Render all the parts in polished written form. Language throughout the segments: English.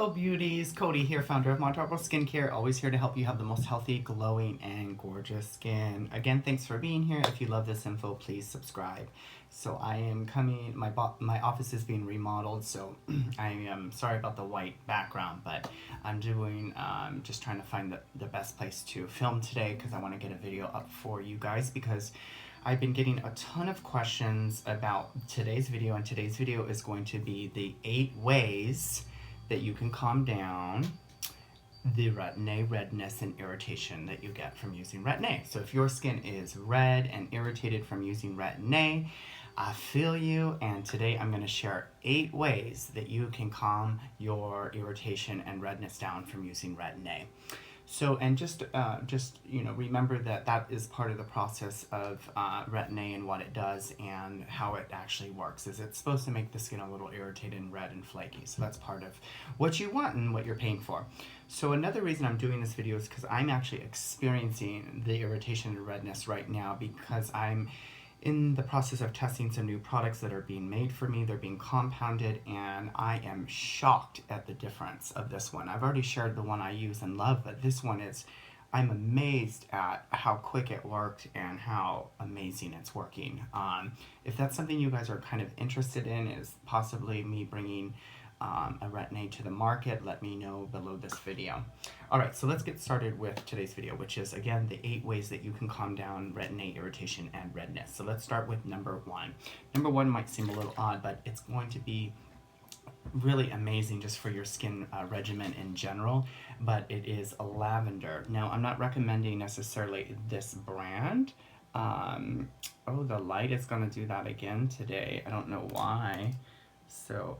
Hello beauties, Cody here, founder of Montarbo Skincare, always here to help you have the most healthy, glowing, and gorgeous skin. Again, thanks for being here. If you love this info, please subscribe. So I am coming, my office is being remodeled, so I am sorry about the white background, but I'm doing, just trying to find the best place to film today because I want to get a video up for you guys because I've been getting a ton of questions about today's video, and today's video is going to be the 8 ways that you can calm down the Retin-A redness and irritation that you get from using Retin-A. So if your skin is red and irritated from using Retin-A, I feel you, and today I'm going to share 8 ways that you can calm your irritation and redness down from using Retin-A. So, and just remember that is part of the process of Retin-A and what it does and how it actually works. Is it's supposed to make the skin a little irritated and red and flaky. So that's part of what you want and what you're paying for. So another reason I'm doing this video is because I'm actually experiencing the irritation and redness right now because I'm in the process of testing some new products that are being made for me. They're being compounded, and I am shocked at the difference of this one. I've already shared the one I use and love, but this one is, I'm amazed at how quick it worked and how amazing it's working. If that's something you guys are kind of interested in, is possibly me bringing a Retin-A to the market, let me know below this video. Alright, so let's get started with today's video, which is, again, the 8 ways that you can calm down Retin-A irritation and redness. So let's start with number 1. Number 1 might seem a little odd, but it's going to be really amazing just for your skin regimen in general, but it is a lavender. Now, I'm not recommending necessarily this brand. Oh, the light is going to do that again today. I don't know why. So,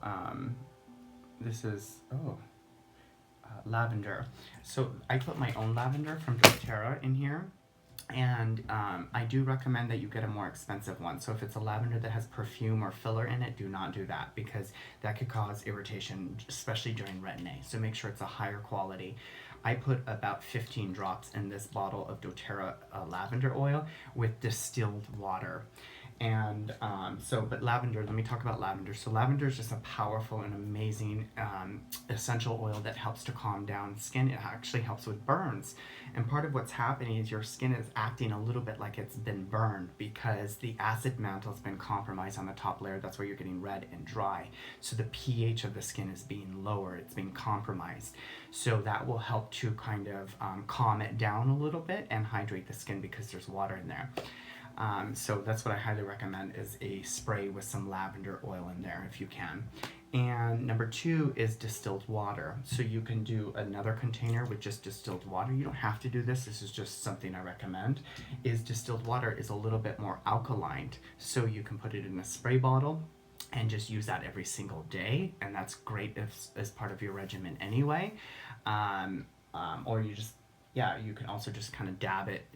this is, lavender. So I put my own lavender from doTERRA in here, and I do recommend that you get a more expensive one. So if it's a lavender that has perfume or filler in it, do not do that because that could cause irritation, especially during Retin-A. So make sure it's a higher quality. I put about 15 drops in this bottle of doTERRA lavender oil with distilled water. And but lavender, let me talk about lavender. So lavender is just a powerful and amazing essential oil that helps to calm down skin. It actually helps with burns. And part of what's happening is your skin is acting a little bit like it's been burned because the acid mantle has been compromised on the top layer. That's where you're getting red and dry. So the pH of the skin is being lower. It's being compromised. So that will help to kind of calm it down a little bit and hydrate the skin because there's water in there. So that's what I highly recommend, is a spray with some lavender oil in there if you can. And number 2 is distilled water. So you can do another container with just distilled water. You don't have to do this. This is just something I recommend. Is distilled water is a little bit more alkaline. So you can put it in a spray bottle and just use that every single day. And that's great as part of your regimen anyway. Or you just, you can also just kind of dab it,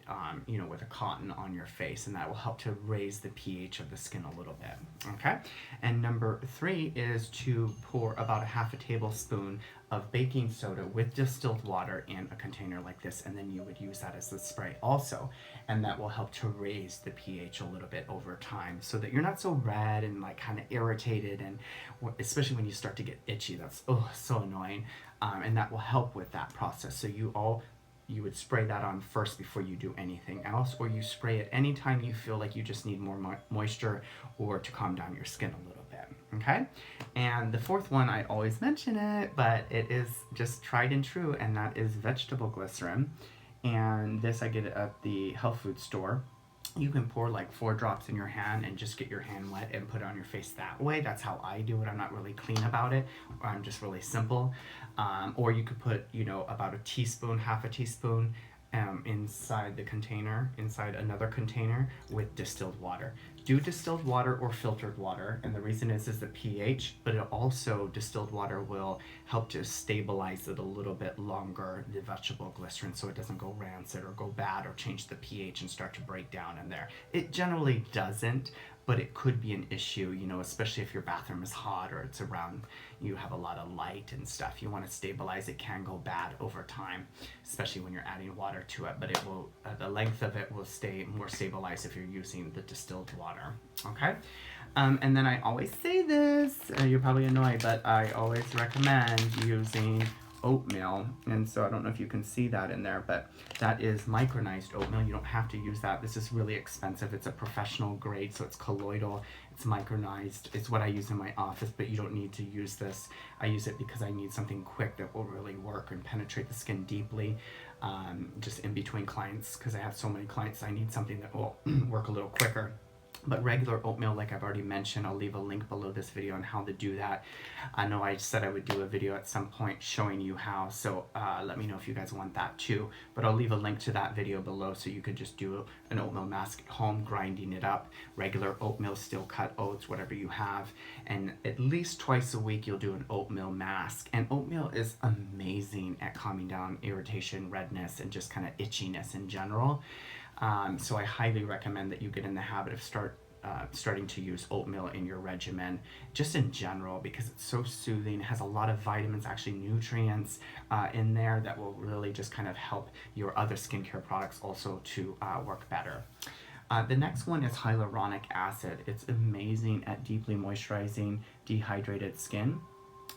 with a cotton on your face, and that will help to raise the pH of the skin a little bit, okay? And number 3 is to pour about a half a tablespoon of baking soda with distilled water in a container like this, and then you would use that as the spray also, and that will help to raise the pH a little bit over time so that you're not so red and like kind of irritated, and especially when you start to get itchy, that's so annoying, and that will help with that process. So you would spray that on first before you do anything else, or you spray it anytime you feel like you just need more moisture or to calm down your skin a little bit, okay? And the 4th one, I always mention it, but it is just tried and true, and that is vegetable glycerin. And this I get it at the health food store. You can pour like 4 drops in your hand and just get your hand wet and put it on your face that way. That's how I do it. I'm not really clean about it. I'm just really simple. Or you could put, about a teaspoon, half a teaspoon inside the container, inside another container with distilled water. Do distilled water or filtered water, and the reason is the pH, but it also, distilled water will help to stabilize it a little bit longer, the vegetable glycerin, so it doesn't go rancid or go bad or change the pH and start to break down in there. It generally doesn't, but it could be an issue, you know, especially if your bathroom is hot or it's around, you have a lot of light and stuff. You want to stabilize. It can go bad over time, especially when you're adding water to it, but it will, the length of it will stay more stabilized if you're using the distilled water. Okay. And then I always say this, you're probably annoyed, but I always recommend using oatmeal. And so I don't know if you can see that in there, but that is micronized oatmeal. You don't have to use that. This is really expensive. It's a professional grade, so it's colloidal, it's micronized. It's what I use in my office, but you don't need to use this. I use it because I need something quick that will really work and penetrate the skin deeply, just in between clients, because I have so many clients. I need something that will work a little quicker. But regular oatmeal, like I've already mentioned, I'll leave a link below this video on how to do that. I know I said I would do a video at some point showing you how, so let me know if you guys want that too. But I'll leave a link to that video below so you could just do an oatmeal mask at home, grinding it up, regular oatmeal, steel cut oats, whatever you have. And at least twice a week you'll do an oatmeal mask. And oatmeal is amazing at calming down irritation, redness, and just kind of itchiness in general. So I highly recommend that you get in the habit of starting to use oatmeal in your regimen, just in general, because it's so soothing. It has a lot of vitamins, actually nutrients in there that will really just kind of help your other skincare products also to work better. The next one is hyaluronic acid. It's amazing at deeply moisturizing dehydrated skin.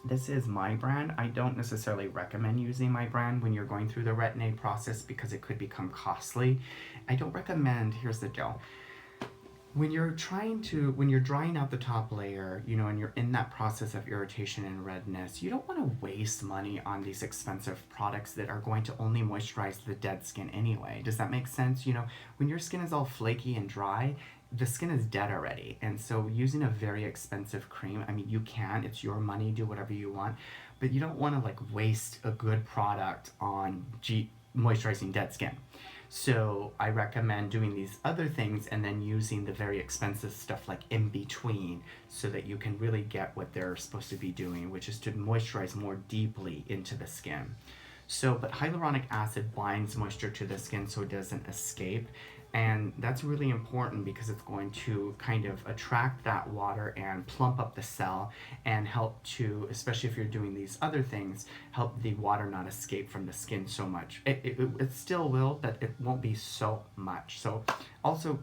This is my brand. I don't necessarily recommend using my brand when you're going through the Retin-A process because it could become costly. I don't recommend, here's the deal. When you're drying out the top layer, you know, and you're in that process of irritation and redness, you don't want to waste money on these expensive products that are going to only moisturize the dead skin anyway. Does that make sense? You know, when your skin is all flaky and dry, the skin is dead already. And so using a very expensive cream, I mean, you can, it's your money, do whatever you want, but you don't want to like waste a good product on moisturizing dead skin. So I recommend doing these other things and then using the very expensive stuff like in between so that you can really get what they're supposed to be doing, which is to moisturize more deeply into the skin. So, but hyaluronic acid binds moisture to the skin so it doesn't escape. And that's really important because it's going to kind of attract that water and plump up the cell and help to, especially if you're doing these other things, help the water not escape from the skin so much. It still will, but it won't be so much. So also,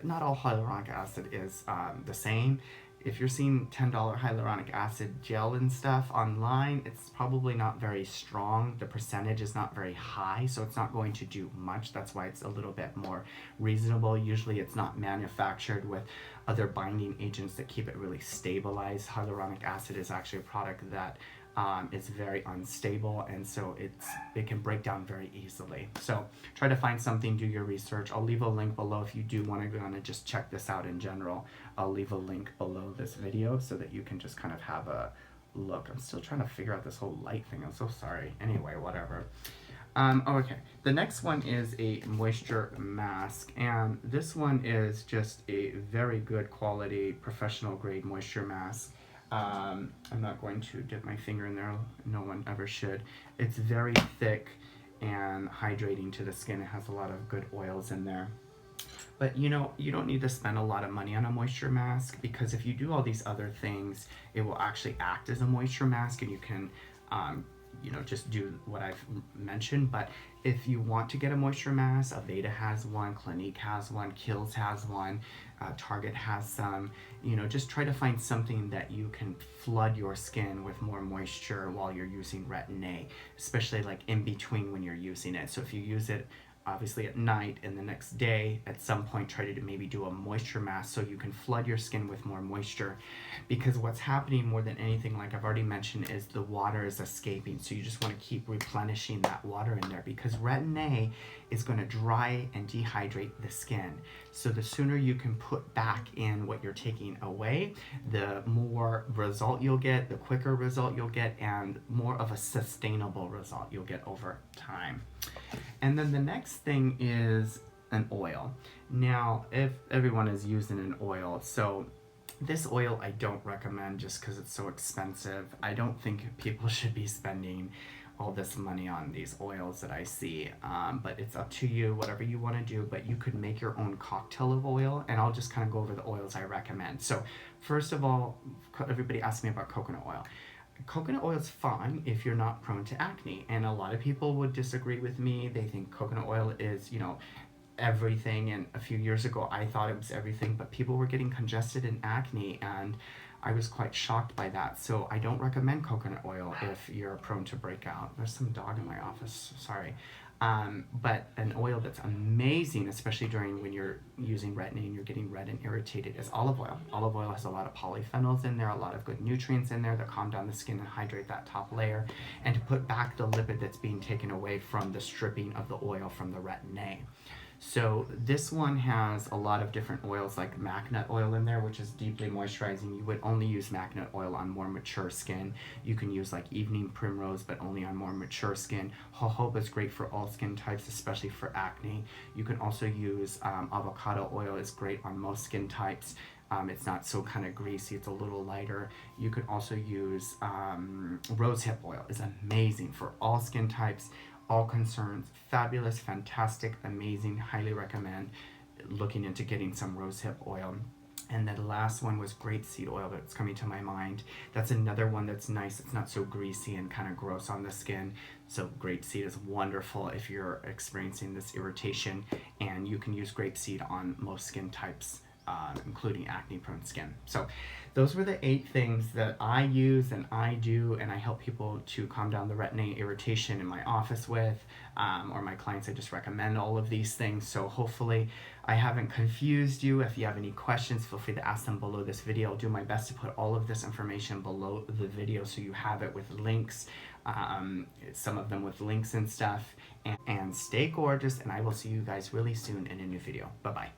not all hyaluronic acid is the same. If you're seeing $10 hyaluronic acid gel and stuff online, it's probably not very strong. The percentage is not very high, so it's not going to do much. That's why it's a little bit more reasonable. Usually it's not manufactured with other binding agents that keep it really stabilized. Hyaluronic acid is actually a product that is very unstable, and so it can break down very easily. So try to find something, do your research. I'll leave a link below if you do want to just check this out in general. I'll leave a link below this video so that you can just kind of have a look. I'm still trying to figure out this whole light thing. I'm so sorry. Anyway, whatever. Okay, the next one is a moisture mask, and this one is just a very good quality professional grade moisture mask. I'm not going to dip my finger in there, no one ever should. It's very thick and hydrating to the skin. It has a lot of good oils in there. But you know, you don't need to spend a lot of money on a moisture mask, because if you do all these other things, it will actually act as a moisture mask, and you can you know, just do what I've mentioned. But if you want to get a moisture mask, Aveda has one, Clinique has one, Kiehl's has one, Target has some. You know, just try to find something that you can flood your skin with more moisture while you're using Retin-A, especially like in between when you're using it. So if you use it obviously at night, and the next day at some point try to maybe do a moisture mask so you can flood your skin with more moisture, because what's happening more than anything, like I've already mentioned, is the water is escaping. So you just want to keep replenishing that water in there, because Retin-A is going to dry and dehydrate the skin. So the sooner you can put back in what you're taking away, the more result you'll get, the quicker result you'll get, and more of a sustainable result you'll get over time. And then the next thing is an oil. Now, if everyone is using an oil, so this oil I don't recommend just because it's so expensive. I don't think people should be spending all this money on these oils that I see, but it's up to you, whatever you want to do. But you could make your own cocktail of oil, and I'll just kind of go over the oils I recommend. So first of all, everybody asks me about coconut oil. Coconut oil is fine if you're not prone to acne, and a lot of people would disagree with me. They think coconut oil is, you know, everything, and a few years ago I thought it was everything, but people were getting congested and acne, and I was quite shocked by that. So I don't recommend coconut oil if you're prone to breakout. There's some dog in my office, sorry. But an oil that's amazing, especially during when you're using Retin-A and you're getting red and irritated, is olive oil. Olive oil has a lot of polyphenols in there, a lot of good nutrients in there that calm down the skin and hydrate that top layer, and to put back the lipid that's being taken away from the stripping of the oil from the Retin-A. So this one has a lot of different oils like mac nut oil in there, which is deeply moisturizing. You would only use mac nut oil on more mature skin. You can use like evening primrose, but only on more mature skin. Jojoba is great for all skin types, especially for acne. You can also use avocado oil is great on most skin types. It's not so kind of greasy, it's a little lighter. You could also use rosehip oil, is amazing for all skin types, all concerns. Fabulous, fantastic, amazing, highly recommend looking into getting some rosehip oil. And then the last one was grapeseed oil that's coming to my mind. That's another one that's nice. It's not so greasy and kind of gross on the skin. So grapeseed is wonderful if you're experiencing this irritation, and you can use grapeseed on most skin types, including acne-prone skin. So those were the 8 things that I use and I do, and I help people to calm down the Retin-A irritation in my office with, or my clients. I just recommend all of these things. So hopefully I haven't confused you. If you have any questions, feel free to ask them below this video. I'll do my best to put all of this information below the video so you have it with links, some of them with links and stuff. And stay gorgeous, and I will see you guys really soon in a new video. Bye-bye.